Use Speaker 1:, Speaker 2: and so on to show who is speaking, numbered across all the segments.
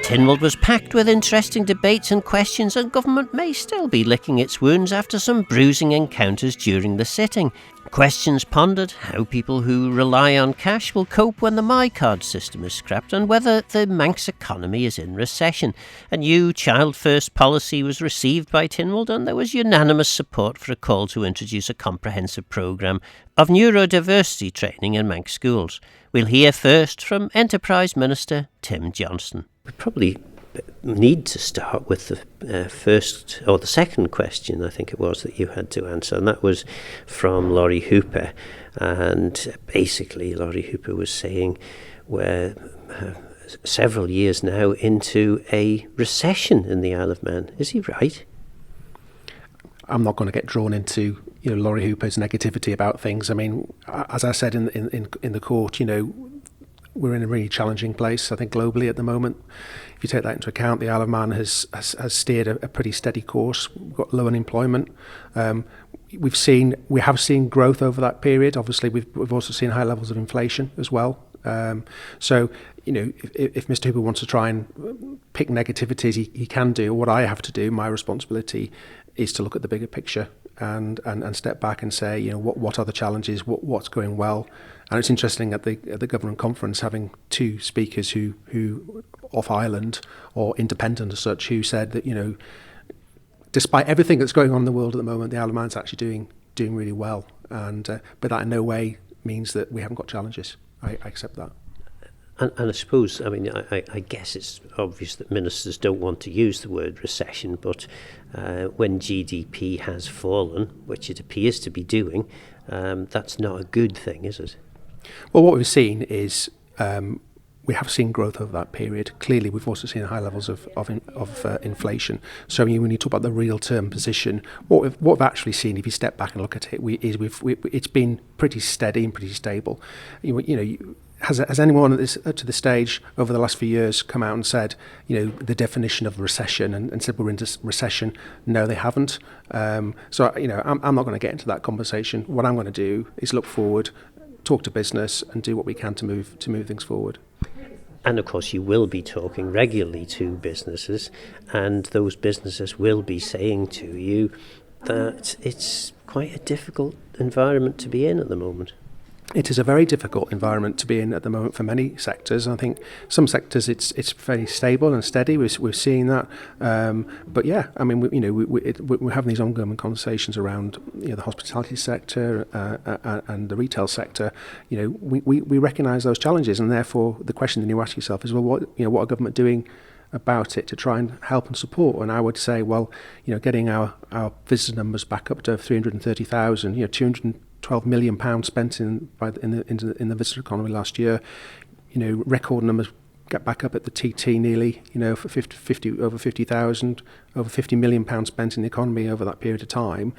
Speaker 1: Tynwald was packed with interesting debates and questions, and government may still be licking its wounds after some bruising encounters during the sitting. Questions pondered how people who rely on cash will cope when the MiCard system is scrapped, and whether the Manx economy is in recession. A new child first policy was received by Tynwald, and there was unanimous support for a call to introduce a comprehensive programme of neurodiversity training in Manx schools. We'll hear first from Enterprise Minister Tim Johnston. We probably need to start with the first or the second question, I think it was, that you had to answer, and that was from Laurie Hooper. And basically Laurie Hooper was saying we're several years now into a recession in the Isle of Man. Is he right?
Speaker 2: I'm not going to get drawn into Laurie Hooper's negativity about things. I mean, as I said in the court, we're in a really challenging place, I think, globally at the moment. If you take that into account, the Isle of Man has steered a pretty steady course. We've got low unemployment. We have seen growth over that period. Obviously, we've also seen high levels of inflation as well. So, if Mr. Hooper wants to try and pick negativities, he can do. What I have to do, my responsibility, is to look at the bigger picture and step back and say, what are the challenges, what's going well. And it's interesting at the government conference having two speakers who off island or independent as such, who said that despite everything that's going on in the world at the moment, the Isle of Man's actually doing really well. And but that in no way means that we haven't got challenges. I accept that.
Speaker 1: And I suppose, I guess it's obvious that ministers don't want to use the word recession, but when GDP has fallen, which it appears to be doing, that's not a good thing, is it?
Speaker 2: Well, what we've seen is we have seen growth over that period. Clearly, we've also seen high levels of inflation. So when you talk about the real term position, what we've actually seen, if you step back and look at it, it's been pretty steady and pretty stable. Has anyone to the stage over the last few years come out and said, the definition of recession and said we're into recession? No, they haven't. I'm not going to get into that conversation. What I'm going to do is look forward, talk to business, and do what we can to move things forward.
Speaker 1: And of course, you will be talking regularly to businesses, and those businesses will be saying to you that it's quite a difficult environment to be in at the moment.
Speaker 2: It is a very difficult environment to be in at the moment for many sectors. I think some sectors it's fairly stable and steady. We're seeing that, but yeah, we're having these ongoing conversations around the hospitality sector and the retail sector. We recognise those challenges, and therefore the question that you ask yourself is, well, what are government doing about it to try and help and support? And I would say, well, getting our visitor numbers back up to 330,000, 212 million pounds spent in the visitor economy last year. Record numbers get back up at the TT nearly. For 50 over 50,000, over 50 million pounds spent in the economy over that period of time.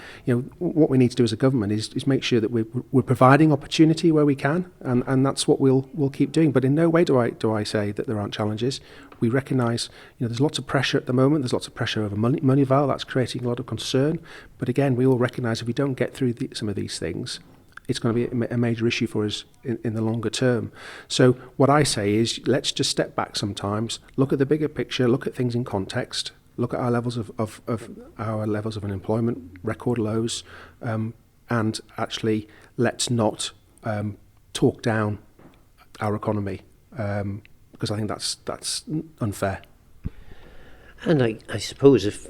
Speaker 2: What we need to do as a government is make sure that we're providing opportunity where we can, and that's what we'll keep doing. But in no way do I say that there aren't challenges. We recognise, there's lots of pressure at the moment. There's lots of pressure over money val. That's creating a lot of concern. But again, we all recognise if we don't get through some of these things, it's going to be a major issue for us in the longer term. So what I say is, let's just step back sometimes, look at the bigger picture, look at things in context, look at our levels of our levels of unemployment, record lows, and actually let's not talk down our economy. Because I think that's unfair.
Speaker 1: And I suppose if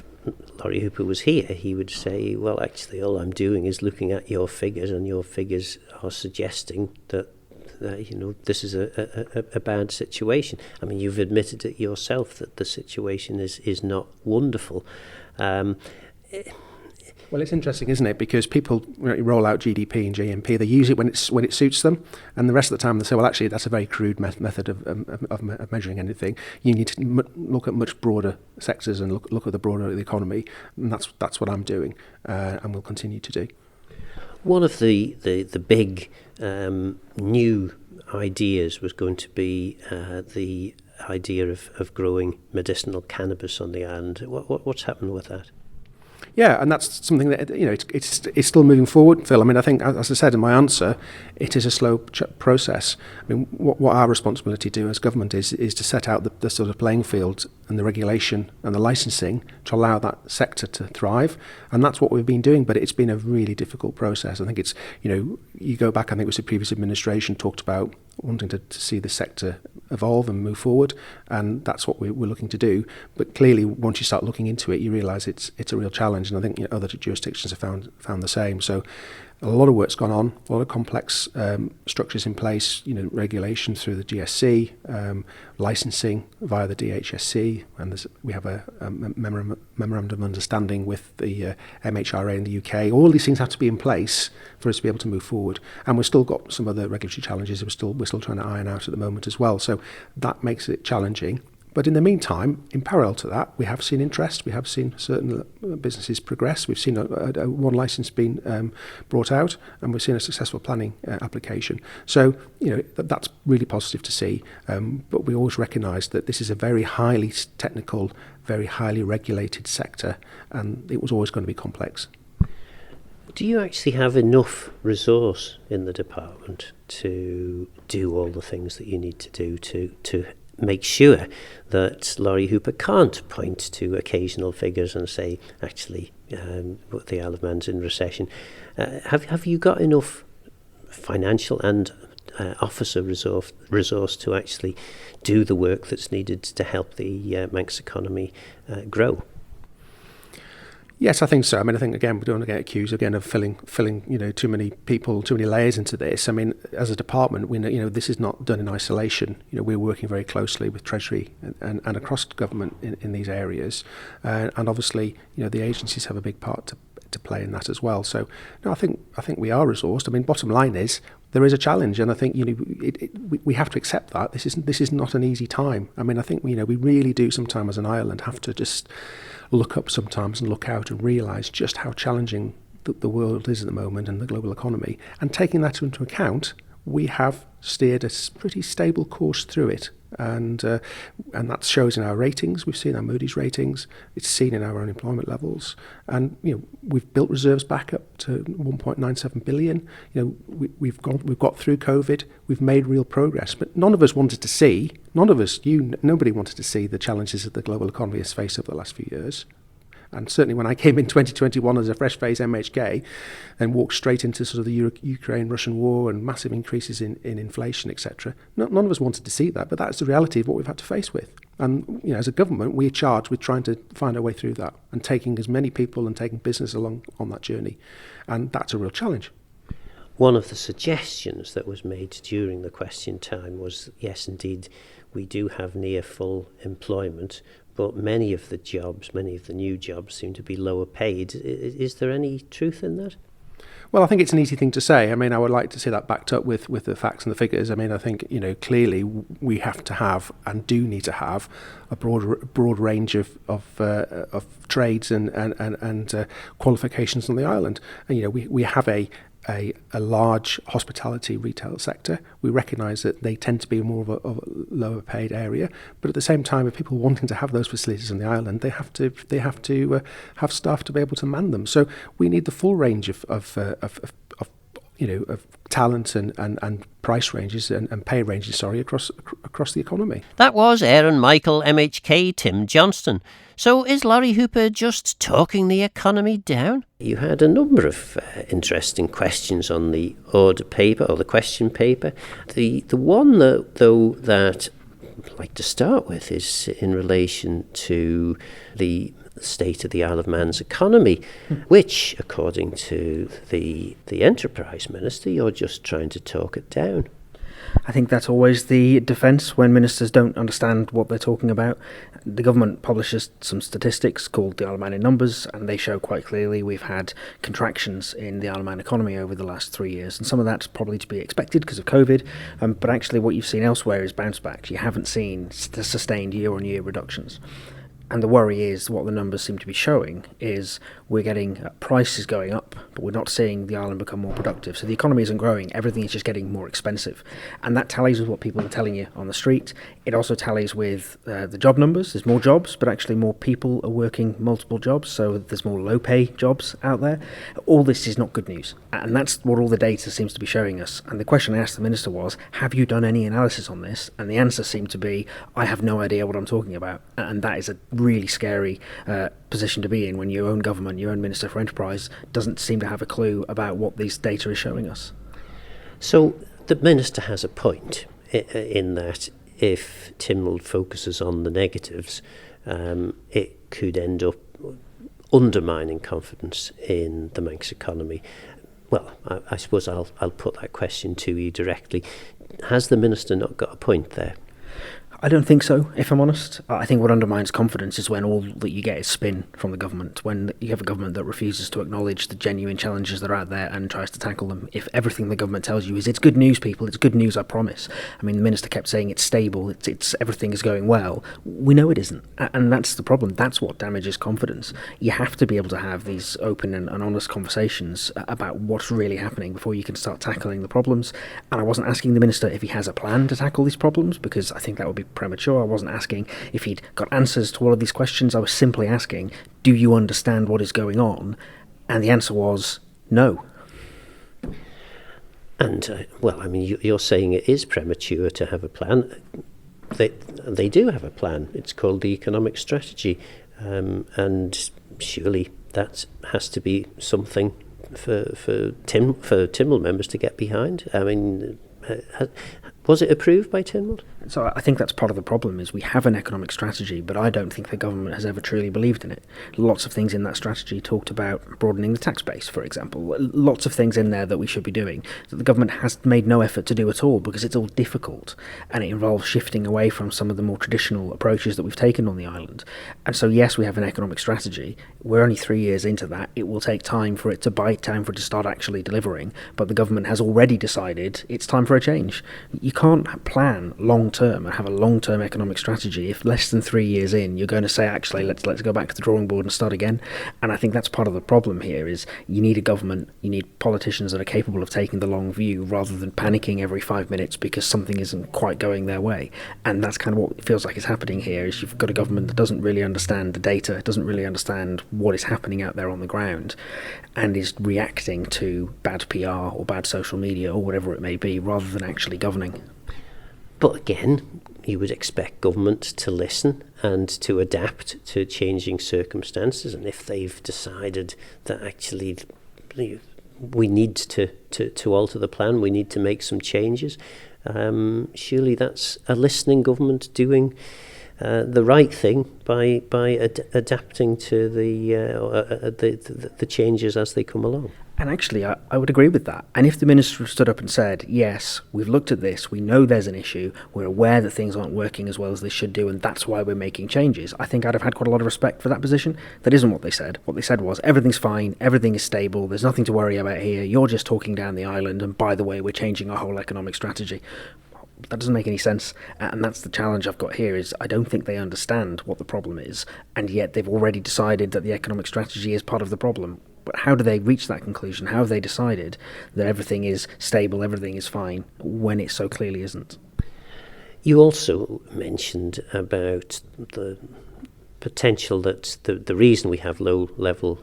Speaker 1: Laurie Hooper was here, he would say, well, actually, all I'm doing is looking at your figures, and your figures are suggesting that this is a bad situation. You've admitted it yourself that the situation is not wonderful.
Speaker 2: Well, it's interesting, isn't it? Because people roll out GDP and GNP, they use it when it suits them, and the rest of the time they say, well, actually, that's a very crude method of measuring anything. You need to look at much broader sectors and look at the broader economy, and that's what I'm doing, and will continue to do.
Speaker 1: One of the big new ideas was going to be the idea of growing medicinal cannabis on the island. What's happened with that?
Speaker 2: Yeah, and that's something that, it's still moving forward, Phil. I mean, I think, as I said in my answer, it is a slow process. I mean, what our responsibility to do as government is to set out the sort of playing field and the regulation and the licensing to allow that sector to thrive, and that's what we've been doing. But it's been a really difficult process. I think it's, you go back, I think it was the previous administration talked about wanting to see the sector evolve and move forward, and that's what we're looking to do. But clearly, once you start looking into it, you realise it's a real challenge, and I think other jurisdictions have found the same. So a lot of work's gone on, a lot of complex structures in place, regulation through the GSC, licensing via the DHSC, and we have a memorandum of understanding with the MHRA in the UK. All these things have to be in place for us to be able to move forward, and we've still got some other regulatory challenges we're still trying to iron out at the moment as well. So that makes it challenging. But in the meantime, in parallel to that, we have seen interest. We have seen certain businesses progress. We've seen one license being brought out, and we've seen a successful planning application. So, that's really positive to see. But we always recognise that this is a very highly technical, very highly regulated sector, and it was always going to be complex.
Speaker 1: Do you actually have enough resource in the department to do all the things that you need to do to make sure that Laurie Hooper can't point to occasional figures and say, actually, the Isle of Man's in recession? Have you got enough financial and officer resource to actually do the work that's needed to help the Manx economy grow?
Speaker 2: Yes, I think so. I mean, I think, again, we don't want to get accused again of filling too many people, too many layers into this. I mean, as a department, we know, this is not done in isolation. We're working very closely with Treasury and across government in these areas, and obviously, the agencies have a big part to play in that as well. So, no, I think we are resourced. I mean, bottom line is there is a challenge, and I think we have to accept that this is not an easy time. I mean, I think we really do sometimes as an island have to just look up sometimes and look out and realise just how challenging the world is at the moment and the global economy. And taking that into account, we have steered a pretty stable course through it. And that shows in our ratings. We've seen our Moody's ratings. It's seen in our unemployment levels. And we've built reserves back up to 1.97 billion. We've got through COVID. We've made real progress. But nobody wanted to see the challenges that the global economy has faced over the last few years. And certainly when I came in 2021 as a fresh-faced MHK and walked straight into sort of the Ukraine-Russian war and massive increases in inflation, etc., none of us wanted to see that, but that's the reality of what we've had to face with. And as a government, we're charged with trying to find our way through that and taking as many people and taking business along on that journey. And that's a real challenge.
Speaker 1: One of the suggestions that was made during the question time was, yes, indeed, we do have near full employment, but many of the new jobs seem to be lower paid. Is there any truth in that?
Speaker 2: Well, I think it's an easy thing to say. I mean, I would like to see that backed up with the facts and the figures. I mean, I think, clearly we have to have and do need to have a broad range of trades and qualifications on the island. And, we have a large hospitality retail sector. We recognise that they tend to be more of a lower paid area, but at the same time, if people wanting to have those facilities on the island, they have to have staff to be able to man them. So we need the full range of talent and price ranges and pay ranges, across the economy.
Speaker 1: That was Aaron Michael MHK Tim Johnston. So is Laurie Hooper just talking the economy down? You had a number of interesting questions on the order paper or the question paper. The one that I'd like to start with is in relation to the state of the Isle of Man's economy, which, according to the Enterprise Minister, you're just trying to talk it down.
Speaker 3: I think that's always the defence when ministers don't understand what they're talking about. The government publishes some statistics called the Isle of Man in Numbers, and they show quite clearly we've had contractions in the Isle of Man economy over the last 3 years, and some of that's probably to be expected because of COVID, but actually what you've seen elsewhere is bounce backs. You haven't seen sustained year-on-year reductions. And the worry is, what the numbers seem to be showing is we're getting prices going up, but we're not seeing the island become more productive. So the economy isn't growing, everything is just getting more expensive. And that tallies with what people are telling you on the street. It also tallies with the job numbers. There's more jobs, but actually more people are working multiple jobs, so there's more low-pay jobs out there. All this is not good news, and that's what all the data seems to be showing us. And the question I asked the Minister was, have you done any analysis on this? And the answer seemed to be, I have no idea what I'm talking about. And that is a really scary position to be in when your own government, your own Minister for Enterprise, doesn't seem to have a clue about what these data is showing us.
Speaker 1: So the Minister has a point in that if Tynwald focuses on the negatives, it could end up undermining confidence in the Manx economy. Well, I suppose I'll put that question to you directly. Has the Minister not got a point there?
Speaker 3: I don't think so, if I'm honest. I think what undermines confidence is when all that you get is spin from the government, when you have a government that refuses to acknowledge the genuine challenges that are out there and tries to tackle them. If everything the government tells you is, it's good news, people, it's good news, I promise. I mean, the Minister kept saying it's stable, it's everything is going well. We know it isn't, and that's the problem. That's what damages confidence. You have to be able to have these open and honest conversations about what's really happening before you can start tackling the problems. And I wasn't asking the Minister if he has a plan to tackle these problems, because I think that would be premature. I wasn't asking if he'd got answers to all of these questions. I was simply asking, do you understand what is going on? And the answer was no.
Speaker 1: And, well, I mean, you're saying it is premature to have a plan. They do have a plan. It's called the economic strategy. And surely that has to be something for Tynwald members to get behind. I mean, was it approved by Tynwald?
Speaker 3: So I think that's part of the problem, is we have an economic strategy, but I don't think the government has ever truly believed in it. Lots of things in that strategy talked about broadening the tax base, for example. Lots of things in there that we should be doing that the government has made no effort to do at all, because it's all difficult and it involves shifting away from some of the more traditional approaches that we've taken on the island. And so yes, we have an economic strategy. We're only 3 years into that. It will take time for it to bite, time for it to start actually delivering, but the government has already decided it's time for a change. You can't plan long-term and have a long-term economic strategy if less than 3 years in you're going to say, actually, let's go back to the drawing board and start again. And I think that's part of the problem here, is you need a government, you need politicians that are capable of taking the long view rather than panicking every 5 minutes because something isn't quite going their way. And that's kind of what it feels like is happening here, is you've got a government that doesn't really understand the data, doesn't really understand what is happening out there on the ground, and is reacting to bad PR or bad social media or whatever it may be, rather than actually governing.
Speaker 1: But again, you would expect government to listen and to adapt to changing circumstances. And if they've decided that actually we need to alter the plan, we need to make some changes, surely that's a listening government doing the right thing by adapting to the changes as they come along.
Speaker 3: And actually, I would agree with that. And if the Minister stood up and said, yes, we've looked at this, we know there's an issue, we're aware that things aren't working as well as they should do, and that's why we're making changes, I think I'd have had quite a lot of respect for that position. That isn't what they said. What they said was, everything's fine, everything is stable, there's nothing to worry about here, you're just talking down the island, and by the way, we're changing our whole economic strategy. That doesn't make any sense, and that's the challenge I've got here, is I don't think they understand what the problem is, and yet they've already decided that the economic strategy is part of the problem. But how do they reach that conclusion? How have they decided that everything is stable, everything is fine, when it so clearly isn't?
Speaker 1: You also mentioned about the potential that the reason we have low-level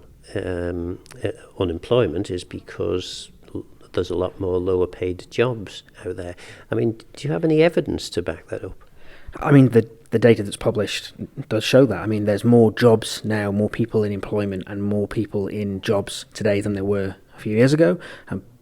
Speaker 1: unemployment is because there's a lot more lower-paid jobs out there. I mean, do you have any evidence to back that up?
Speaker 3: I mean, the data that's published does show that. I mean, there's more jobs now, more people in employment and more people in jobs today than there were a few years ago,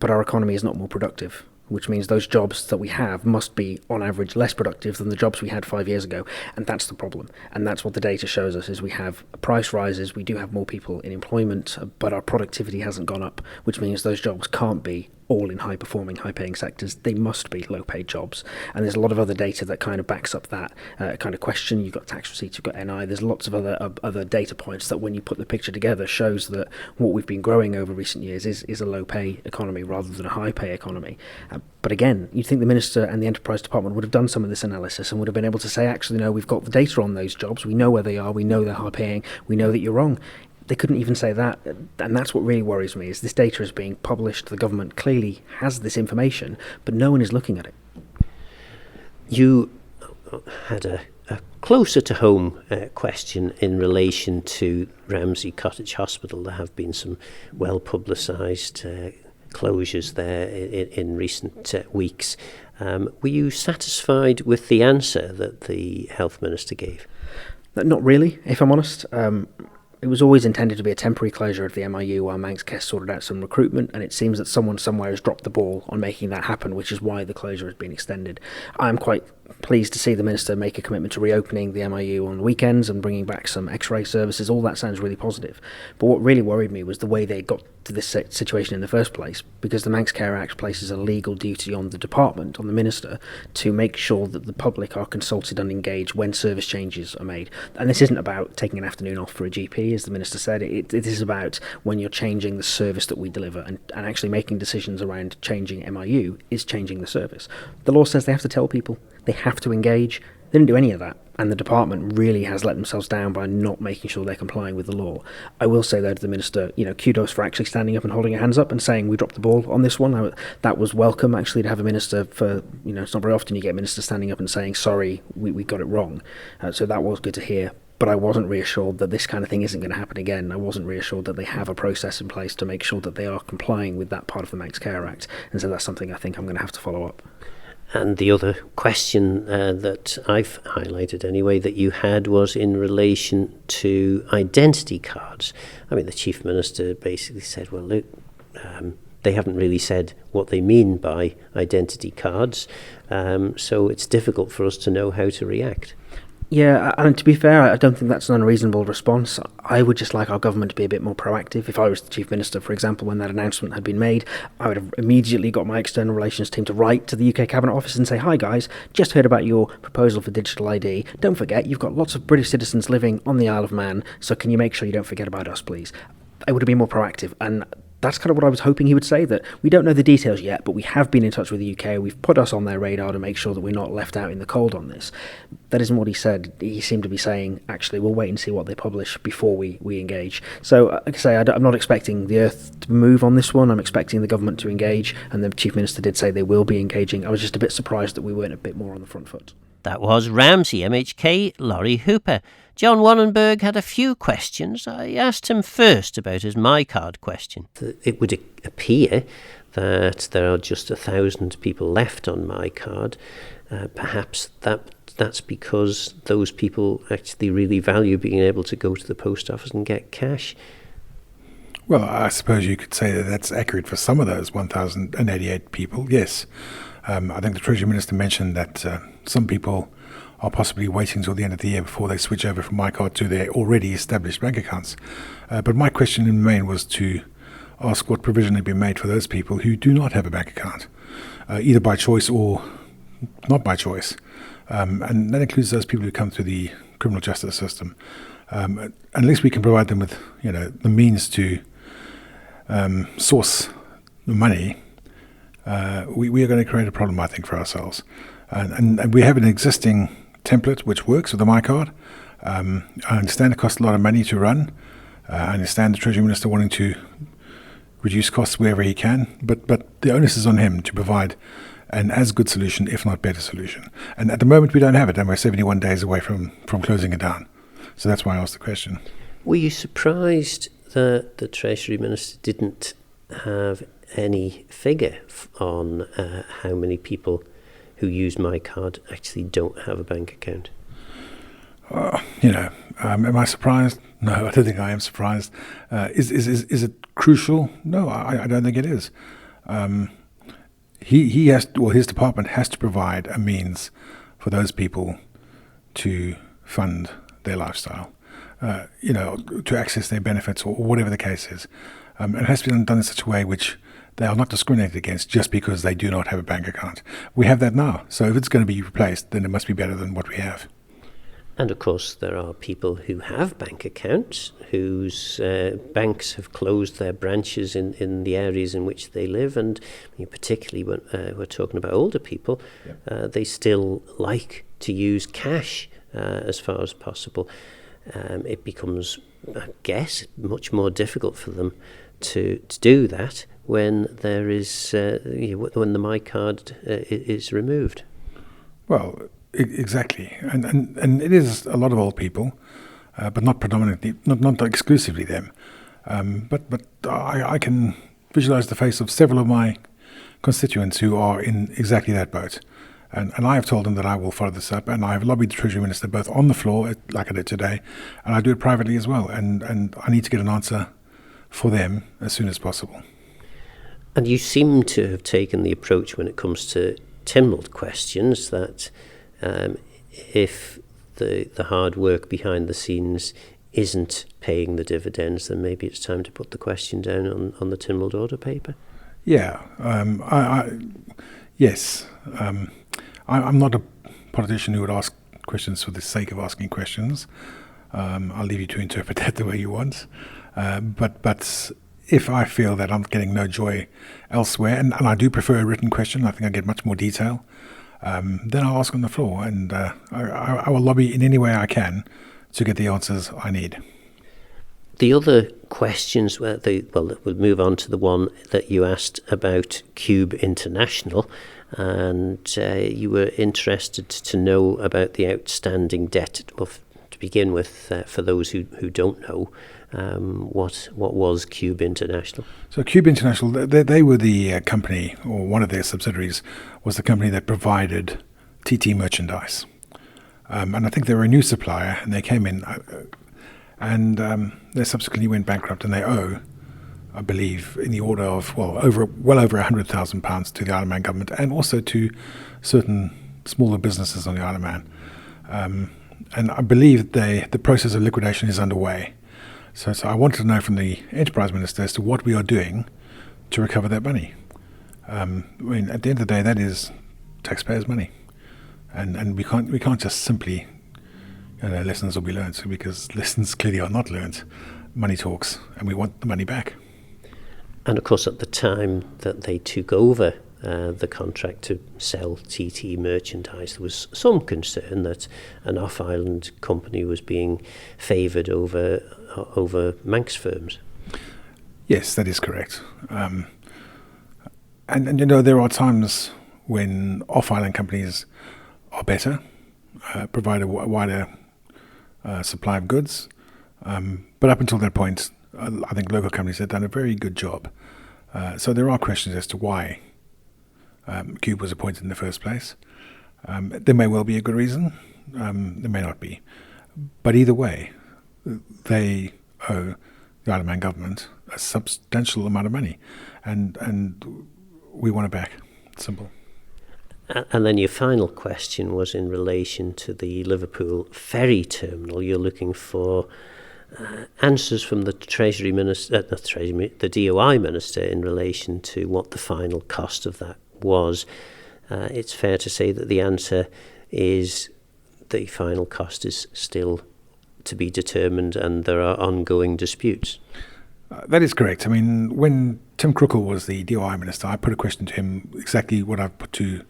Speaker 3: but our economy is not more productive, which means those jobs that we have must be, on average, less productive than the jobs we had 5 years ago. And that's the problem. And that's what the data shows us, is we have price rises, we do have more people in employment, but our productivity hasn't gone up, which means those jobs can't be all in high-performing, high-paying sectors. They must be low-paid jobs. And there's a lot of other data that kind of backs up that kind of question. You've got tax receipts, you've got NI. There's lots of other data points that when you put the picture together shows that what we've been growing over recent years is a low-pay economy rather than a high-pay economy. But again, you'd think the Minister and the Enterprise Department would have done some of this analysis and would have been able to say, actually, no, we've got the data on those jobs. We know where they are. We know they're high-paying. We know that you're wrong. They couldn't even say that, and that's what really worries me, is this data is being published, the government clearly has this information, but no one is looking at it.
Speaker 1: You had a closer to home question in relation to Ramsey Cottage Hospital. There have been some well publicised closures there in recent weeks. Were you satisfied with the answer that the Health Minister gave?
Speaker 3: Not really, if I'm honest. It was always intended to be a temporary closure of the MIU while Manx sorted out some recruitment, and it seems that someone somewhere has dropped the ball on making that happen, which is why the closure has been extended. I'm quite pleased to see the Minister make a commitment to reopening the MIU on weekends and bringing back some X-ray services. All that sounds really positive. But what really worried me was the way they got to this situation in the first place, because the Manx Care Act places a legal duty on the department, on the Minister, to make sure that the public are consulted and engaged when service changes are made. And this isn't about taking an afternoon off for a GP, as the Minister said. It is about when you're changing the service that we deliver, and actually making decisions around changing MIU is changing the service. The law says they have to tell people. They have to engage. They didn't do any of that, and the department really has let themselves down by not making sure they're complying with the law. I will say, though, to the Minister, kudos for actually standing up and holding her hands up and saying we dropped the ball on this one. That was welcome, actually, to have a Minister for, it's not very often you get a Minister standing up and saying, sorry, we got it wrong. So that was good to hear. But I wasn't reassured that this kind of thing isn't going to happen again. I wasn't reassured that they have a process in place to make sure that they are complying with that part of the Manx Care Act. And so that's something I think I'm going to have to follow up.
Speaker 1: And the other question that I've highlighted anyway that you had was in relation to identity cards. I mean, the Chief Minister basically said, well, look, they haven't really said what they mean by identity cards, so it's difficult for us to know how to react.
Speaker 3: Yeah, and to be fair, I don't think that's an unreasonable response. I would just like our government to be a bit more proactive. If I was the Chief Minister, for example, when that announcement had been made, I would have immediately got my external relations team to write to the UK Cabinet Office and say, hi guys, just heard about your proposal for digital ID. Don't forget, you've got lots of British citizens living on the Isle of Man, so can you make sure you don't forget about us, please? I would have been more proactive, and that's kind of what I was hoping he would say, that we don't know the details yet, but we have been in touch with the UK. We've put us on their radar to make sure that we're not left out in the cold on this. That isn't what he said. He seemed to be saying, actually, we'll wait and see what they publish before we engage. So, like I say, I'm not expecting the earth to move on this one. I'm expecting the government to engage, and the Chief Minister did say they will be engaging. I was just a bit surprised that we weren't a bit more on the front foot.
Speaker 1: That was Ramsey MHK Laurie Hooper. John Wannenberg had a few questions. I asked him first about his MiCard question. It would appear that there are just 1,000 people left on MiCard. Perhaps that's because those people actually really value being able to go to the post office and get cash.
Speaker 4: Well, I suppose you could say that that's accurate for some of those 1,088 people, yes. I think the Treasury Minister mentioned that some people are possibly waiting until the end of the year before they switch over from MiCard to their already established bank accounts. But my question in the main was to ask what provision had been made for those people who do not have a bank account, either by choice or not by choice. And that includes those people who come through the criminal justice system. Unless we can provide them with, the means to source the money, we are going to create a problem, I think, for ourselves. And we have an existing template which works with the MiCard. I understand it costs a lot of money to run. I understand the Treasury Minister wanting to reduce costs wherever he can, but the onus is on him to provide an as good solution, if not better solution. And at the moment we don't have it, and we're 71 days away from closing it down. So that's why I asked the question.
Speaker 1: Were you surprised that the Treasury Minister didn't have any figure on how many people who use MiCard actually don't have a bank account?
Speaker 4: Am I surprised? No, I don't think I am surprised. Is it crucial? No, I don't think it is. He has, his department has to provide a means for those people to fund their lifestyle, to access their benefits or whatever the case is. It has to be done in such a way which they are not discriminated against just because they do not have a bank account. We have that now. So if it's going to be replaced, then it must be better than what we have.
Speaker 1: And of course, there are people who have bank accounts whose banks have closed their branches in the areas in which they live. And particularly when we're talking about older people, they still like to use cash as far as possible. It becomes, I guess, much more difficult for them to do that when there is when the MiCard is removed.
Speaker 4: Well, exactly, and it is a lot of old people, but not predominantly, not exclusively them. But I can visualize the face of several of my constituents who are in exactly that boat. And I have told them that I will follow this up, and I have lobbied the Treasury Minister both on the floor, like I did today, and I do it privately as well. And I need to get an answer for them as soon as possible.
Speaker 1: And you seem to have taken the approach when it comes to Tynwald questions that if the hard work behind the scenes isn't paying the dividends, then maybe it's time to put the question down on the Tynwald order paper.
Speaker 4: Yeah, yes. I'm not a politician who would ask questions for the sake of asking questions. I'll leave you to interpret that the way you want. But if I feel that I'm getting no joy elsewhere, and I do prefer a written question, I think I get much more detail, then I'll ask on the floor, and I will lobby in any way I can to get the answers I need.
Speaker 1: The other questions, we'll move on to the one that you asked about Cube International, and you were interested to know about the outstanding debt. Well, to begin with, for those who don't know, what was Cube International?
Speaker 4: So Cube International, they were the company, or one of their subsidiaries was the company that provided TT merchandise. And I think they were a new supplier, and they came in, and they subsequently went bankrupt, and they owe, I believe, in the order of well over £100,000 to the Isle of Man government, and also to certain smaller businesses on the Isle of Man. And I believe the process of liquidation is underway. So I wanted to know from the Enterprise Minister as to what we are doing to recover that money. I mean, at the end of the day, that is taxpayers' money, and we can't just simply, lessons will be learned, because lessons clearly are not learned. Money talks, and we want the money back.
Speaker 1: And of course, at the time that they took over the contract to sell TT merchandise, there was some concern that an off-island company was being favoured over Manx firms.
Speaker 4: Yes, that is correct. And there are times when off-island companies are better, provide a wider supply of goods. But up until that point, I think local companies have done a very good job. So there are questions as to why Cube was appointed in the first place. There may well be a good reason. There may not be. But either way, they owe the Isle of Man government a substantial amount of money. And we want it back. Simple.
Speaker 1: And then your final question was in relation to the Liverpool ferry terminal. You're looking for answers from the Treasury Minister, the DOI Minister, in relation to what the final cost of that was. It's fair to say that the answer is the final cost is still to be determined, and there are ongoing disputes.
Speaker 4: That is correct. I mean, when Tim Crookall was the DOI Minister, I put a question to him exactly what I've put to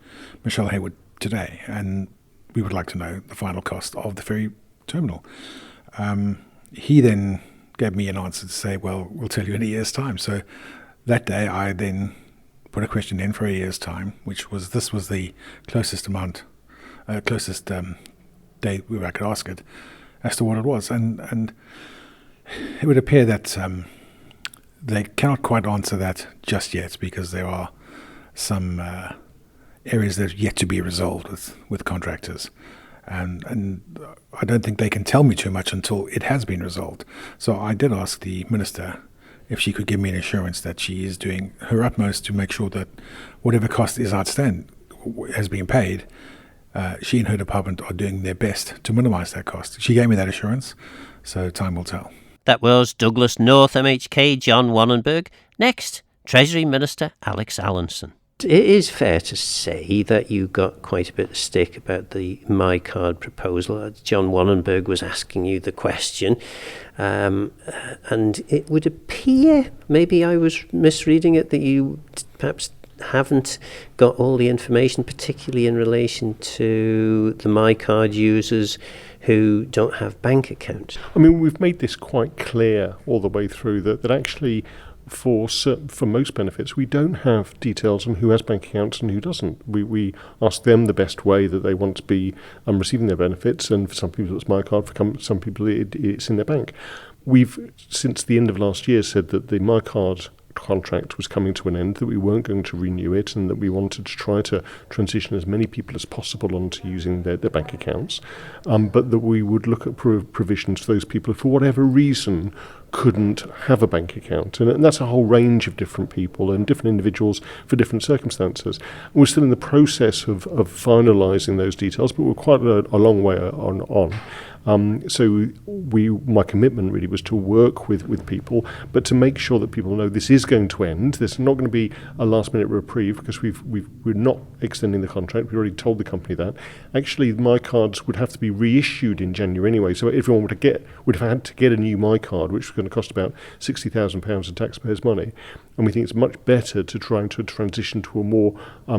Speaker 4: Michelle Hayward today, and we would like to know the final cost of the ferry terminal. He then gave me an answer to say, well, we'll tell you in a year's time. So that day I then put a question in for a year's time, this was the closest day where I could ask it as to what it was. And it would appear that they cannot quite answer that just yet, because there are some areas that are yet to be resolved with contractors. And I don't think they can tell me too much until it has been resolved. So I did ask the Minister if she could give me an assurance that she is doing her utmost to make sure that whatever cost is outstanding has been paid. She and her department are doing their best to minimise that cost. She gave me that assurance, so time will tell.
Speaker 1: That was Douglas North MHK John Wannenberg. Next, Treasury Minister Alex Allinson. It is fair to say that you got quite a bit of stick about the MiCard proposal. John Wannenberg was asking you the question, and it would appear, maybe I was misreading it, that you perhaps haven't got all the information, particularly in relation to the MiCard users who don't have bank accounts.
Speaker 5: I mean, we've made this quite clear all the way through that actually for most benefits, we don't have details on who has bank accounts and who doesn't. We ask them the best way that they want to be receiving their benefits, and for some people it's MiCard, for some people it's in their bank. We've, since the end of last year, said that the MiCard contract was coming to an end, that we weren't going to renew it, and that we wanted to try to transition as many people as possible onto using their bank accounts, but that we would look at provisions for those people who, for whatever reason, couldn't have a bank account. And that's a whole range of different people and different individuals for different circumstances. And we're still in the process of finalising those details, but we're quite a long way on. So my commitment really was to work with people, but to make sure that people know this is going to end. There's not going to be a last-minute reprieve, because we're not extending the contract. We already told the company that. Actually, MiCards would have to be reissued in January anyway, so everyone would have had to get a new MiCard, which was going to cost about £60,000 of taxpayers' money. And we think it's much better to try to transition to a more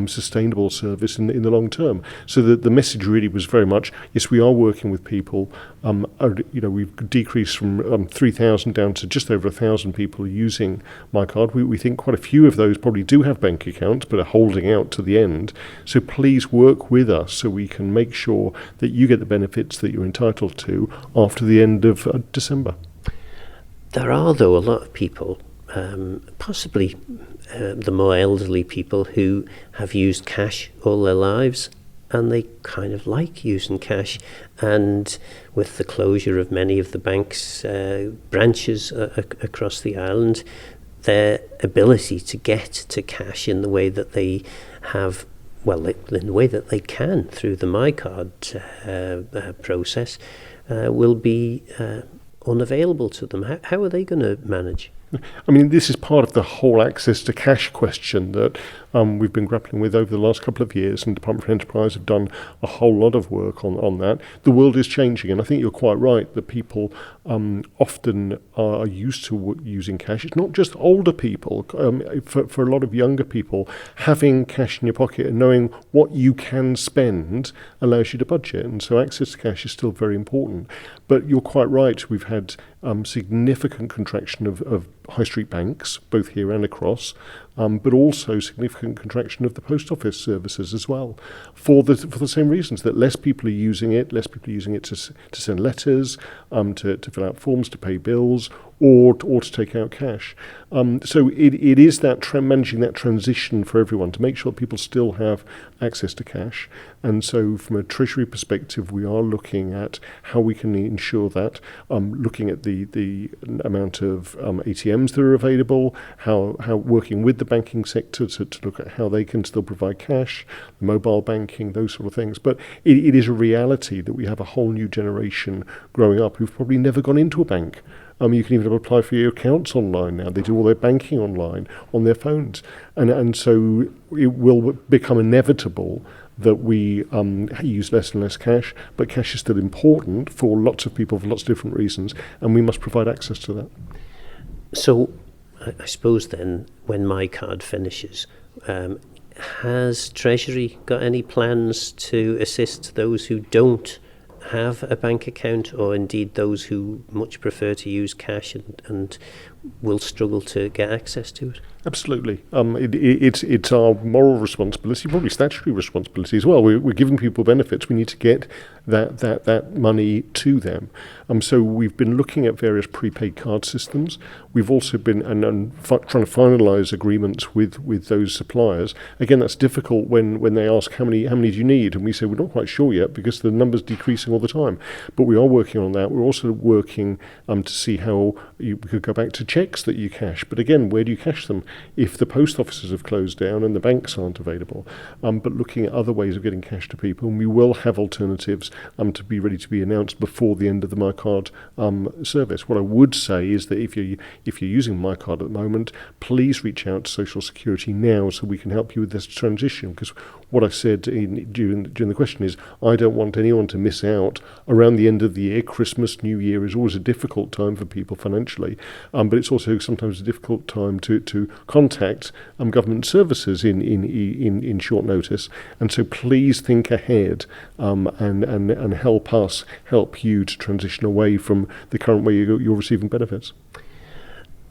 Speaker 5: sustainable service in the long term. So the message really was very much, yes, we are working with people. We've decreased from 3,000 down to just over 1,000 people using MiCard. We think quite a few of those probably do have bank accounts, but are holding out to the end. So please work with us so we can make sure that you get the benefits that you're entitled to after the end of December.
Speaker 1: There are, though, a lot of people, possibly the more elderly people, who have used cash all their lives, and they kind of like using cash. And with the closure of many of the bank's branches across the island, their ability to get to cash in the way that they have, in the way that they can through the MiCard process, will be unavailable to them. How are they going to manage?
Speaker 5: I mean, this is part of the whole access to cash question that we've been grappling with over the last couple of years, and Department for Enterprise have done a whole lot of work on that. The world is changing, and I think you're quite right that people often are used to using cash. It's not just older people. For a lot of younger people, having cash in your pocket and knowing what you can spend allows you to budget, and so access to cash is still very important. But you're quite right, we've had significant contraction of high street banks, both here and across, but also significant contraction of the post office services as well, for the same reasons, that less people are using it to send letters, to fill out forms, to pay bills, or to take out cash. So it is that managing that transition for everyone to make sure that people still have access to cash. And so from a Treasury perspective, we are looking at how we can ensure that, looking at the amount of ATMs that are available, how working with the banking sector to look at how they can still provide cash, mobile banking, those sort of things. But it is a reality that we have a whole new generation growing up who've probably never gone into a bank. You can even apply for your accounts online now. They do all their banking online on their phones. And so it will become inevitable that we use less and less cash, but cash is still important for lots of people for lots of different reasons, and we must provide access to that.
Speaker 1: So I suppose then, when MiCard finishes, has Treasury got any plans to assist those who don't have a bank account, or indeed those who much prefer to use cash and will struggle to get access to it?
Speaker 5: Absolutely. It's our moral responsibility, probably statutory responsibility as well. We're giving people benefits. We need to get that money to them. So we've been looking at various prepaid card systems. We've also been trying to finalise agreements with those suppliers. Again, that's difficult when they ask how many do you need, and we say we're not quite sure yet because the number's decreasing all the time. But we are working on that. We're also working to see how we could go back to cheques that you cash. But again, where do you cash them if the post offices have closed down and the banks aren't available? But looking at other ways of getting cash to people, and we will have alternatives to be ready to be announced before the end of the MiCard service. What I would say is that if you're using MiCard at the moment, please reach out to Social Security now so we can help you with this transition. Because what I said during the question is, I don't want anyone to miss out around the end of the year. Christmas, New Year is always a difficult time for people financially, but it's also sometimes a difficult time to contact government services in short notice. And so please think ahead and help you to transition away from the current way you're receiving benefits.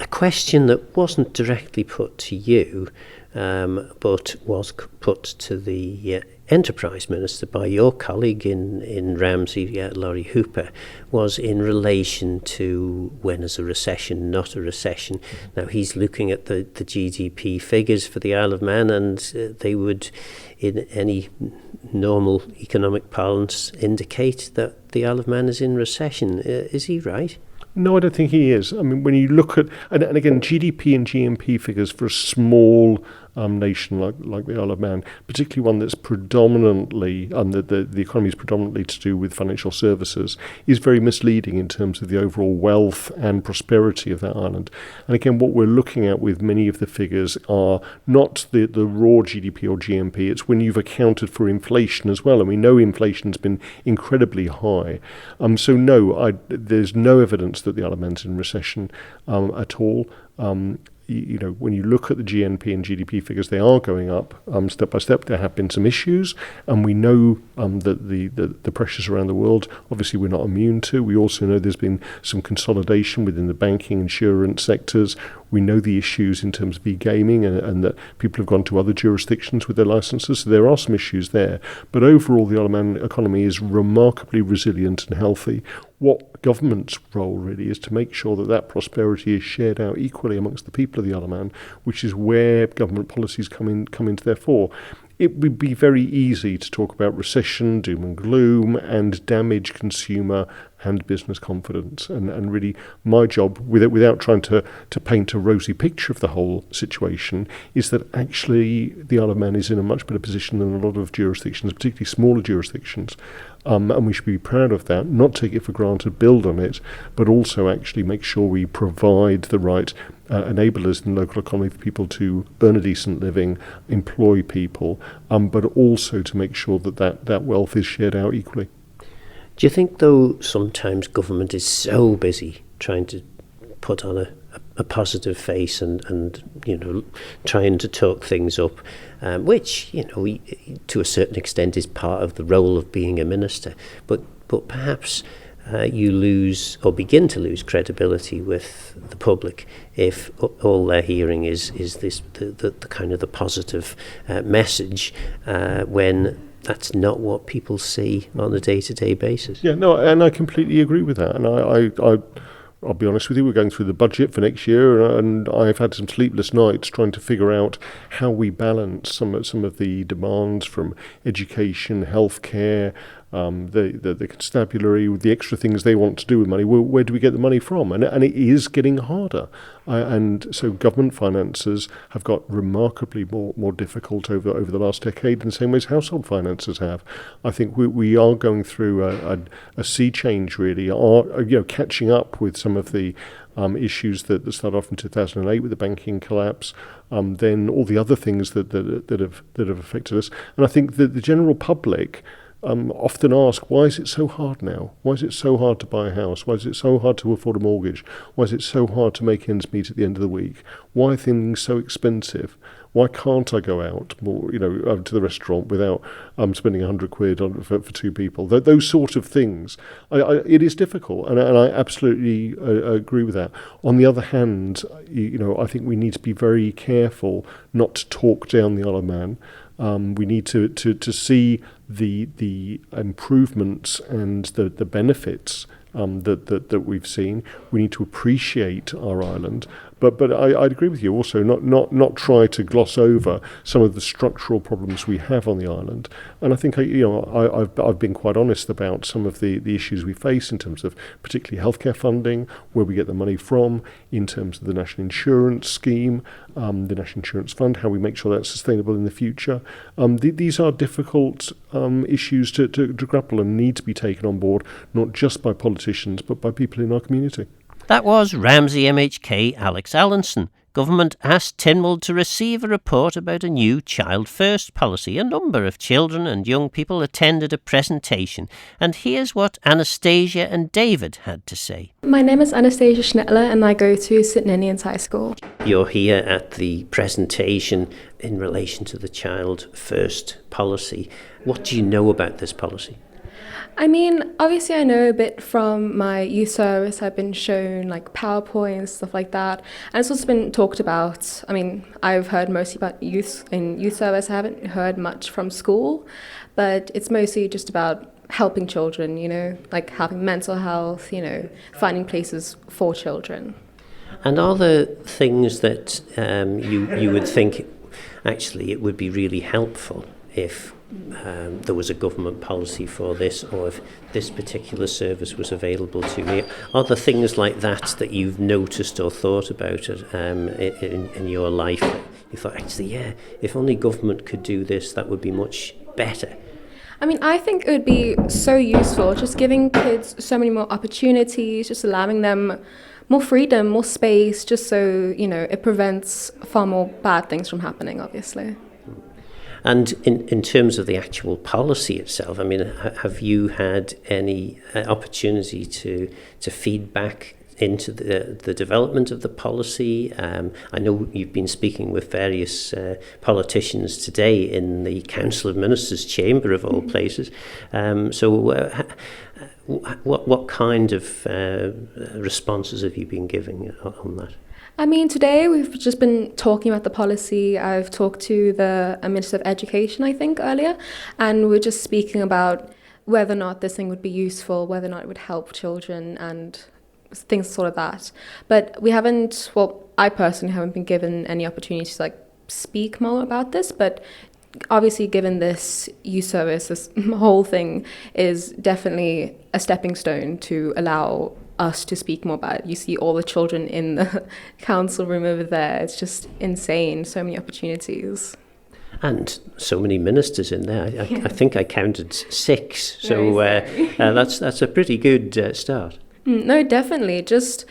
Speaker 1: A question that wasn't directly put to you, but was put to the Enterprise Minister by your colleague in Ramsey, Laurie Hooper, was in relation to when is a recession not a recession. Now, he's looking at the GDP figures for the Isle of Man, and they would, in any normal economic parlance, indicate that the Isle of Man is in recession. Is he right?
Speaker 5: No, I don't think he is. I mean, when you look at, and again, GDP and GNP figures for a small nation like the Isle of Man, particularly one that's predominantly, the economy is predominantly to do with financial services, is very misleading in terms of the overall wealth and prosperity of that island. And again, what we're looking at with many of the figures are not the raw GDP or GNP, it's when you've accounted for inflation as well. And we know inflation's been incredibly high. So no, there's no evidence that the Isle of Man's in recession at all. When you look at the GNP and GDP figures, they are going up step by step. There have been some issues, and we know that the pressures around the world, obviously we're not immune to. We also know there's been some consolidation within the banking, insurance sectors. We know the issues in terms of e-gaming and that people have gone to other jurisdictions with their licenses. So there are some issues there. But overall, the Isle of Man economy is remarkably resilient and healthy. What government's role really is to make sure that prosperity is shared out equally amongst the people of the Isle of Man, which is where government policies come into their fore. It would be very easy to talk about recession, doom and gloom, and damage consumer and business confidence. And really, my job, without trying to paint a rosy picture of the whole situation, is that actually the Isle of Man is in a much better position than a lot of jurisdictions, particularly smaller jurisdictions. And we should be proud of that, not take it for granted, build on it, but also actually make sure we provide the right enablers in the local economy for people to earn a decent living, employ people, but also to make sure that wealth is shared out equally.
Speaker 1: Do you think, though, sometimes government is so busy trying to put on a positive face and trying to talk things up, which, to a certain extent is part of the role of being a minister, but perhaps you lose or begin to lose credibility with the public if all they're hearing is this the kind of the positive message when that's not what people see on a day-to-day basis.
Speaker 5: Yeah, no, and I completely agree with that. And I'll be honest with you, we're going through the budget for next year, and I've had some sleepless nights trying to figure out how we balance some of the demands from education, healthcare, the constabulary, the extra things they want to do with money. Where do we get the money from? And it is getting harder. And so government finances have got remarkably more difficult over the last decade in the same way as household finances have. I think we are going through a sea change, really, catching up with some of the issues that started off in 2008 with the banking collapse, then all the other things that have affected us. And I think that the general public often ask, why is it so hard now? Why is it so hard to buy a house? Why is it so hard to afford a mortgage? Why is it so hard to make ends meet at the end of the week? Why are things so expensive? Why can't I go out more, to the restaurant without spending £100 for two people? Those sort of things. It is difficult, and I absolutely agree with that. On the other hand, I think we need to be very careful not to talk down the Isle of Man. We need to see the improvements and the benefits that we've seen. We need to appreciate our island, But I'd agree with you also, not try to gloss over some of the structural problems we have on the island. And I think I've been quite honest about some of the issues we face in terms of particularly healthcare funding, where we get the money from, in terms of the national insurance scheme, the national insurance fund, how we make sure that's sustainable in the future. These are difficult issues to grapple and need to be taken on board, not just by politicians, but by people in our community.
Speaker 1: That was Ramsey MHK Alex Allinson. Government asked Tynwald to receive a report about a new Child First policy. A number of children and young people attended a presentation, and here's what Anastasia and David had to say.
Speaker 6: My name is Anastasia Schnittler and I go to St Ninians High School.
Speaker 1: You're here at the presentation in relation to the Child First policy. What do you know about this policy?
Speaker 6: I mean, obviously I know a bit from my youth service. I've been shown like PowerPoints, stuff like that. And it's also been talked about. I mean, I've heard mostly about youth in youth service. I haven't heard much from school, but it's mostly just about helping children, like having mental health, finding places for children.
Speaker 1: And are there things that you would think actually it would be really helpful if there was a government policy for this, or if this particular service was available to me? Are there things like that you've noticed or thought about in your life? You thought, actually, if only government could do this, that would be much better.
Speaker 6: I mean, I think it would be so useful, just giving kids so many more opportunities, just allowing them more freedom, more space, just so, it prevents far more bad things from happening, obviously.
Speaker 1: And in terms of the actual policy itself, I mean, have you had any opportunity to feed back into the development of the policy? I know you've been speaking with various politicians today in the Council of Ministers chamber of all places. What kind of responses have you been giving on that?
Speaker 6: I mean, today we've just been talking about the policy. I've talked to the Minister of Education, I think, earlier, and we're just speaking about whether or not this thing would be useful, whether or not it would help children and things sort of that. But we haven't, I personally haven't been given any opportunity to speak more about this, but obviously given this youth service, this whole thing is definitely a stepping stone to allow us to speak more about it. You see all the children in the council room over there. It's just insane. So many opportunities. And
Speaker 1: so many ministers in there. I think I counted 6. So that's a pretty good start.
Speaker 6: No, definitely. Just,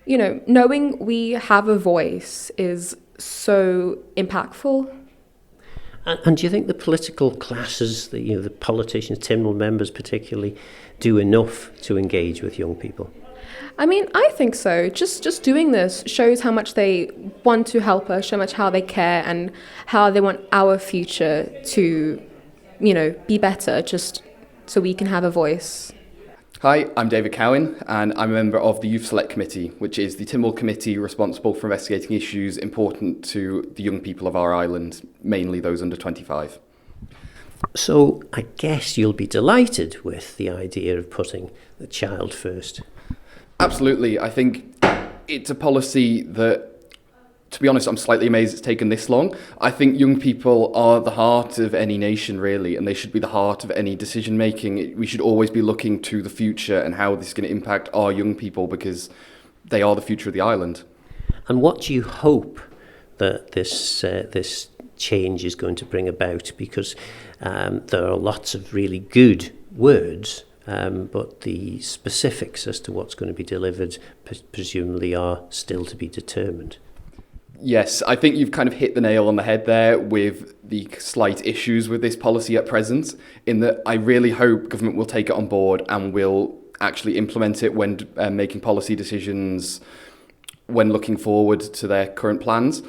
Speaker 6: knowing we have a voice is so impactful.
Speaker 1: And do you think the political classes, the politicians, Tynwald members particularly, do enough to engage with young people?
Speaker 6: I mean, I think so. Just doing this shows how much they want to help us, so much how they care and how they want our future to, be better, just so we can have a voice.
Speaker 7: Hi, I'm David Cowan and I'm a member of the Youth Select Committee, which is the Tynwald committee responsible for investigating issues important to the young people of our island, mainly those under 25.
Speaker 1: So I guess you'll be delighted with the idea of putting the child first.
Speaker 7: Absolutely. I think it's a policy that, to be honest, I'm slightly amazed it's taken this long. I think young people are the heart of any nation, really, and they should be the heart of any decision making. We should always be looking to the future and how this is going to impact our young people, because they are the future of the island.
Speaker 1: And what do you hope that this change is going to bring about? Because there are lots of really good words, but the specifics as to what's going to be delivered presumably are still to be determined.
Speaker 7: Yes, I think you've kind of hit the nail on the head there with the slight issues with this policy at present, in that I really hope government will take it on board and will actually implement it when making policy decisions, when looking forward to their current plans.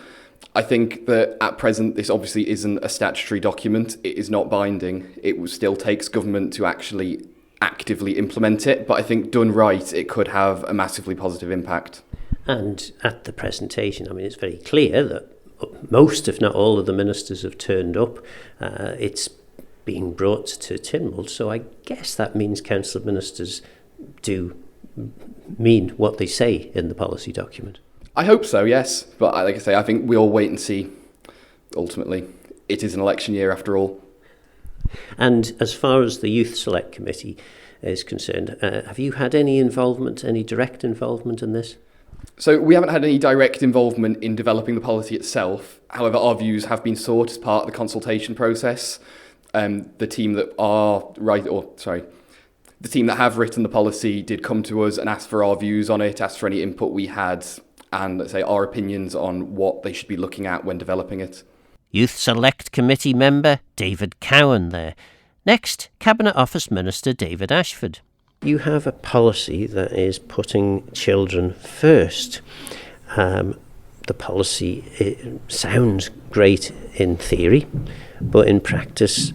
Speaker 7: I think that at present this obviously isn't a statutory document, it is not binding, it still takes government to actually actively implement it, but I think done right it could have a massively positive impact.
Speaker 1: And at the presentation, I mean, it's very clear that most, if not all, of the ministers have turned up. It's being brought to Tynwald, so I guess that means Council of Ministers do mean what they say in the policy document.
Speaker 7: I hope so, yes. But like I say, I think we all wait and see. Ultimately, it is an election year after all.
Speaker 1: And as far as the Youth Select Committee is concerned, have you had any involvement, any direct involvement in this?
Speaker 7: So we haven't had any direct involvement in developing the policy itself. However, our views have been sought as part of the consultation process. The team that have written the policy did come to us and ask for our views on it, asked for any input we had, and let's say our opinions on what they should be looking at when developing it.
Speaker 1: Youth Select Committee member David Cowan there. Next, Cabinet Office Minister David Ashford. You have a policy that is putting children first. The policy sounds great in theory, but in practice,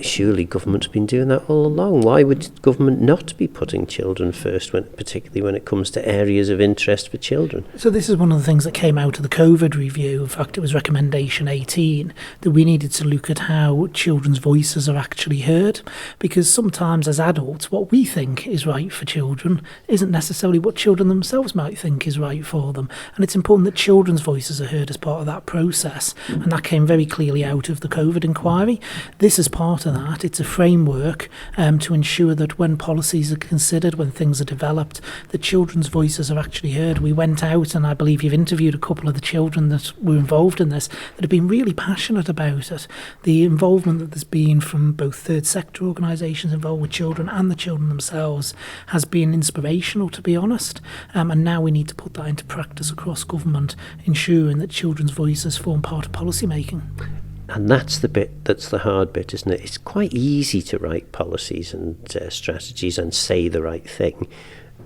Speaker 1: surely government's been doing that all along. Why would government not be putting children first, particularly when it comes to areas of interest for children?
Speaker 8: So this is one of the things that came out of the COVID review. In fact, it was recommendation 18, that we needed to look at how children's voices are actually heard, because sometimes as adults, what we think is right for children isn't necessarily what children themselves might think is right for them. And it's important that children's voices are heard as part of that process. And that came very clearly out of the COVID inquiry. This is part of that. It's a framework to ensure that when policies are considered, when things are developed, the children's voices are actually heard. We went out, and I believe you've interviewed a couple of the children that were involved in this that have been really passionate about it. The involvement that there's been from both third sector organisations involved with children and the children themselves has been inspirational, to be honest. And now we need to put that into practice across government, ensuring that children's voices form part of policy making.
Speaker 1: And that's the bit that's the hard bit, isn't it? It's quite easy to write policies and strategies and say the right thing.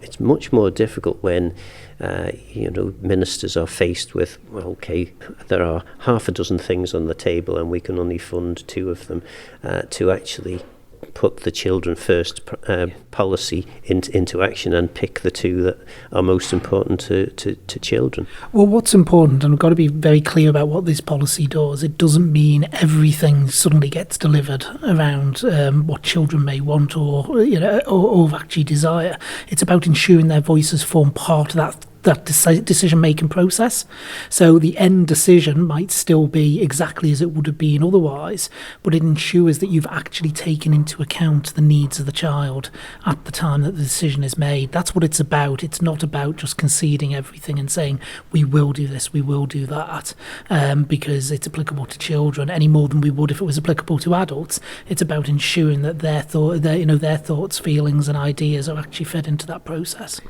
Speaker 1: It's much more difficult when, ministers are faced with, well, okay, there are half a dozen things on the table and we can only fund 2 of them to actually put the children first policy into action and pick the 2 that are most important to children.
Speaker 8: Well, what's important, and we've got to be very clear about what this policy does, it doesn't mean everything suddenly gets delivered around what children may want or actually desire. It's about ensuring their voices form part of that decision-making process. So the end decision might still be exactly as it would have been otherwise, but it ensures that you've actually taken into account the needs of the child at the time that the decision is made. That's what it's about. It's not about just conceding everything and saying, we will do this, we will do that, because it's applicable to children any more than we would if it was applicable to adults. It's about ensuring that their thoughts, feelings and ideas are actually fed into that process.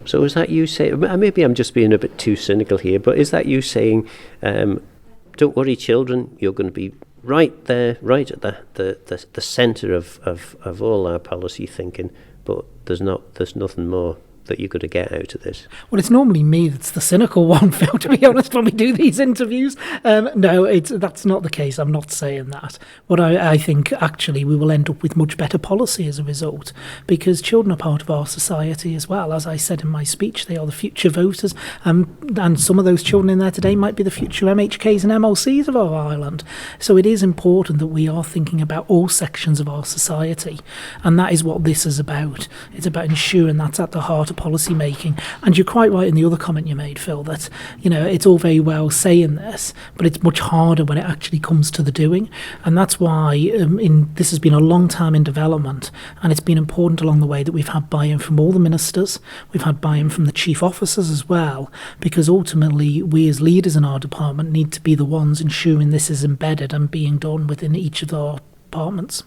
Speaker 1: So is that you saying, maybe I'm just being a bit too cynical here, but is that you saying, don't worry children, you're going to be right there, right at the centre of all our policy thinking, but there's nothing more that you're going to get out of this?
Speaker 8: Well, it's normally me that's the cynical one, Phil, to be honest, when we do these interviews. No, that's not the case. I'm not saying that. What I think, actually, we will end up with much better policy as a result, because children are part of our society as well. As I said in my speech, they are the future voters, and some of those children in there today might be the future MHKs and MLCs of our island. So it is important that we are thinking about all sections of our society, and that is what this is about. It's about ensuring that's at the heart of policy making. And you're quite right in the other comment you made, Phil, that it's all very well saying this, but it's much harder when it actually comes to the doing. And that's why this has been a long time in development, and it's been important along the way that we've had buy-in from all the ministers, we've had buy-in from the chief officers as well, because ultimately we as leaders in our department need to be the ones ensuring this is embedded and being done within each of our departments.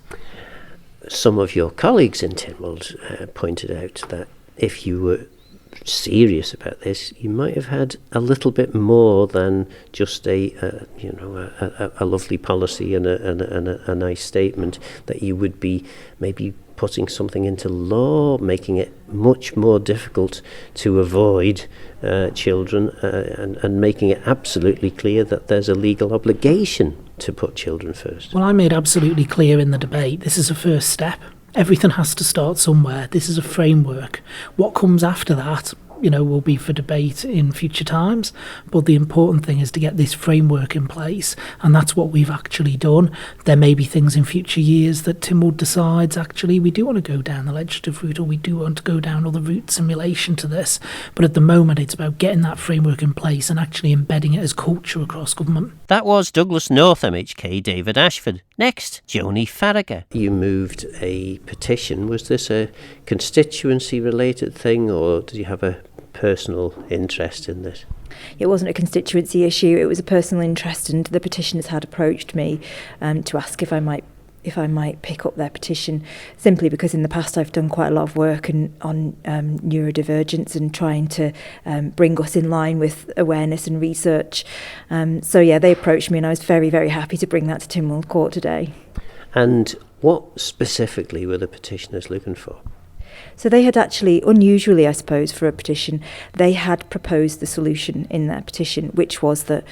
Speaker 1: Some of your colleagues in Tynwald pointed out that if you were serious about this, you might have had a little bit more than just a lovely policy and a nice statement, that you would be maybe putting something into law, making it much more difficult to avoid children, and making it absolutely clear that there's a legal obligation to put children first.
Speaker 8: Well, I made absolutely clear in the debate, this is a first step. Everything has to start somewhere. This is a framework. What comes after that will be for debate in future times. But the important thing is to get this framework in place, and that's what we've actually done. There may be things in future years that Tynwald decides, actually, we do want to go down the legislative route, or we do want to go down other routes in relation to this. But at the moment, it's about getting that framework in place and actually embedding it as culture across government.
Speaker 1: That was Douglas North MHK David Ashford. Next, Joni Farragher. You moved a petition. Was this a constituency-related thing, or did you have a personal interest in this?
Speaker 9: It wasn't a constituency issue, it was a personal interest, and the petitioners had approached me to ask if I might pick up their petition, simply because in the past I've done quite a lot of work on neurodivergence and trying to bring us in line with awareness and research. So yeah, they approached me, and I was very, very happy to bring that to Tynwald Court today.
Speaker 1: And what specifically were the petitioners looking for?
Speaker 9: So they had actually, unusually I suppose for a petition, they had proposed the solution in their petition, which was that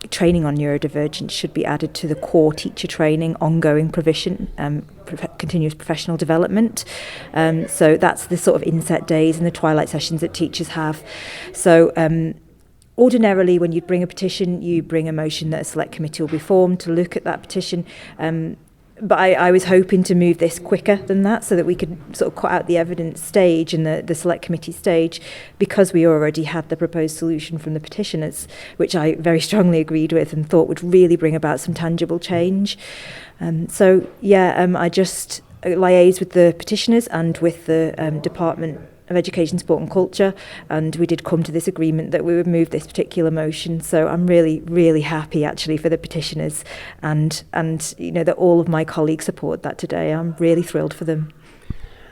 Speaker 9: training on neurodivergence should be added to the core teacher training, ongoing provision, continuous professional development. So that's the sort of inset days and the twilight sessions that teachers have. So ordinarily, when you bring a petition, you bring a motion that a select committee will be formed to look at that petition. But I was hoping to move this quicker than that, so that we could sort of cut out the evidence stage and the select committee stage, because we already had the proposed solution from the petitioners, which I very strongly agreed with and thought would really bring about some tangible change. I just liaised with the petitioners and with the Department of Education, Sport and Culture, and we did come to this agreement that we would move this particular motion. So I'm really, really happy actually for the petitioners, and that all of my colleagues support that today. I'm really thrilled for them.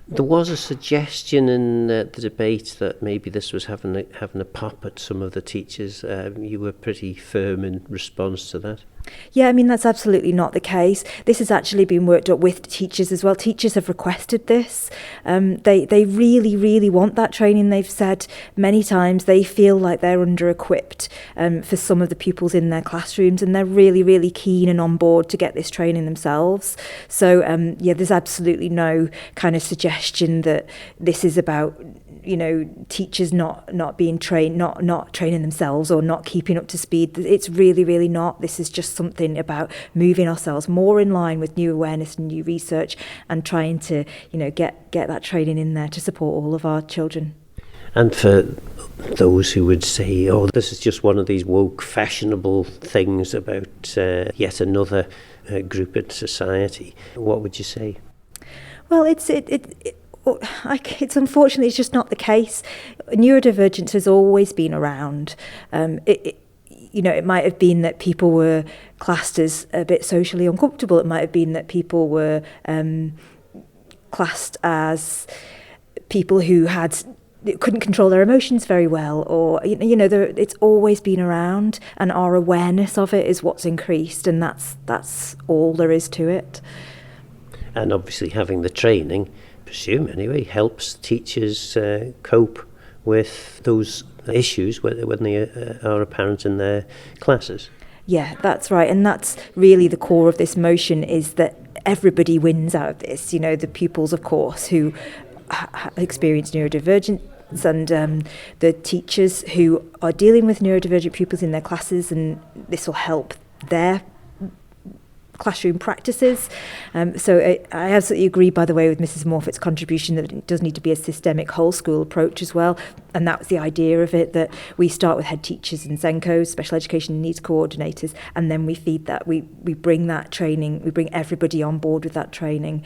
Speaker 1: There was a suggestion in the debate that maybe this was having a pop at some of the teachers. You were pretty firm in response to that.
Speaker 9: Yeah, I mean, that's absolutely not the case. This has actually been worked up with teachers as well. Teachers have requested this. They really, really want that training. They've said many times they feel like they're under-equipped for some of the pupils in their classrooms, and they're really, really keen and on board to get this training themselves. So, there's absolutely no kind of suggestion that this is about teachers not being trained, not training themselves or not keeping up to speed. It's really, really not. This is just something about moving ourselves more in line with new awareness and new research, and trying to, get that training in there to support all of our children.
Speaker 1: And for those who would say, oh, this is just one of these woke, fashionable things about yet another group in society, what would you say?
Speaker 9: Well, it's unfortunately, it's just not the case. Neurodivergence has always been around. It might have been that people were classed as a bit socially uncomfortable. It might have been that people were classed as people who couldn't control their emotions very well, or it's always been around, and our awareness of it is what's increased, and that's all there is to it.
Speaker 1: And obviously, having the training, presume anyway, helps teachers cope with those issues when they are apparent in their classes.
Speaker 9: Yeah, that's right, and that's really the core of this motion, is that everybody wins out of this. The pupils, of course, who experience neurodivergence, and the teachers who are dealing with neurodivergent pupils in their classes, and this will help their classroom practices. So I absolutely agree, by the way, with Mrs. Morfitt's contribution that it does need to be a systemic whole school approach as well. And that was the idea of it, that we start with head teachers and SENCOs, special education needs coordinators, and then we feed that. We bring that training, we bring everybody on board with that training.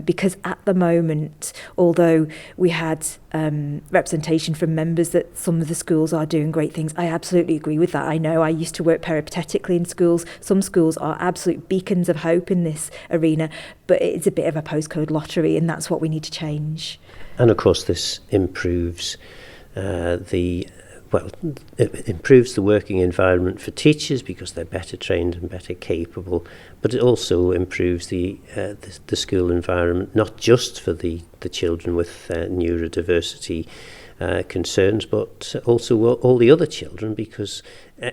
Speaker 9: Because at the moment, although we had representation from members that some of the schools are doing great things, I absolutely agree with that. I know I used to work peripatetically in schools. Some schools are absolute beacons of hope in this arena, but it's a bit of a postcode lottery, and that's what we need to change.
Speaker 1: And of course this improves it improves the working environment for teachers because they're better trained and better capable, but it also improves the school environment, not just for the children with neurodiversity concerns, but also all the other children, because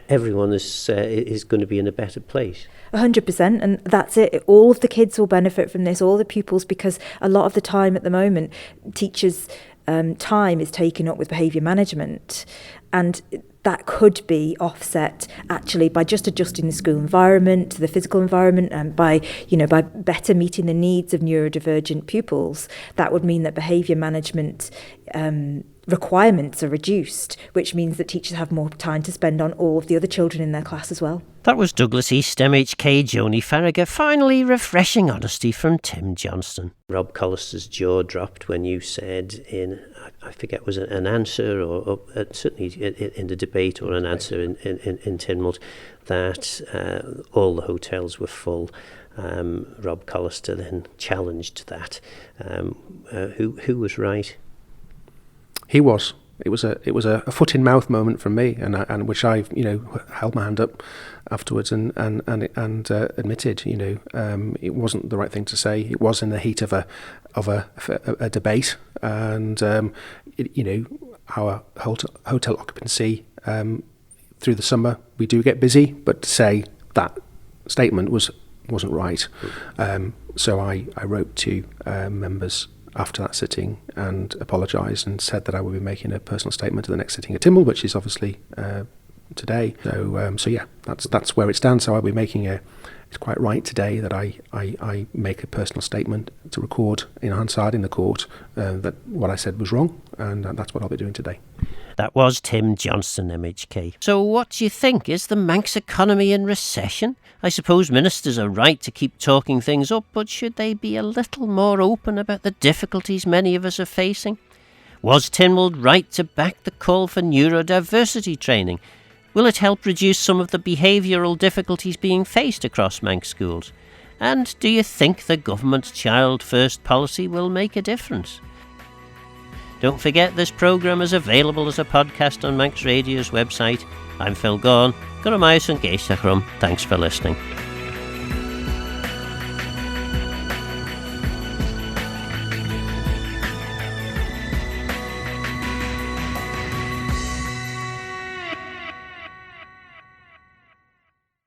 Speaker 1: everyone is going to be in a better place.
Speaker 9: 100%, and that's it. All of the kids will benefit from this, all the pupils, because a lot of the time at the moment, teachers time is taken up with behaviour management, and that could be offset actually by just adjusting the school environment to the physical environment, and by better meeting the needs of neurodivergent pupils. That would mean that behaviour management requirements are reduced, which means that teachers have more time to spend on all of the other children in their class as well.
Speaker 1: That was Douglas East MHK Joni Farragher. Finally, refreshing honesty from Tim Johnston. Rob Collister's jaw dropped when you said I forget, was it an answer or certainly in the debate or an answer in Tynwald, that all the hotels were full. Rob Collister then challenged that. Who was right?
Speaker 2: He was. It was a foot in mouth moment from me, and which I held my hand up afterwards and admitted it wasn't the right thing to say. It was in the heat of a debate, and our hotel occupancy through the summer, we do get busy, but to say that statement wasn't right. So I wrote to members after that sitting and apologised and said that I would be making a personal statement to the next sitting at Tynwald, which is obviously today. So yeah, that's where it stands. So I'll be making it's quite right today that I make a personal statement to record in Hansard in the court that what I said was wrong, and that's what I'll be doing today.
Speaker 1: That was Tim Johnston, MHK. So what do you think? Is the Manx economy in recession? I suppose ministers are right to keep talking things up, but should they be a little more open about the difficulties many of us are facing? Was Tynwald right to back the call for neurodiversity training? Will it help reduce some of the behavioural difficulties being faced across Manx schools? And do you think the government's Child First policy will make a difference? Don't forget, this programme is available as a podcast on Manx Radio's website. I'm Phil Gaughan. Thanks for listening.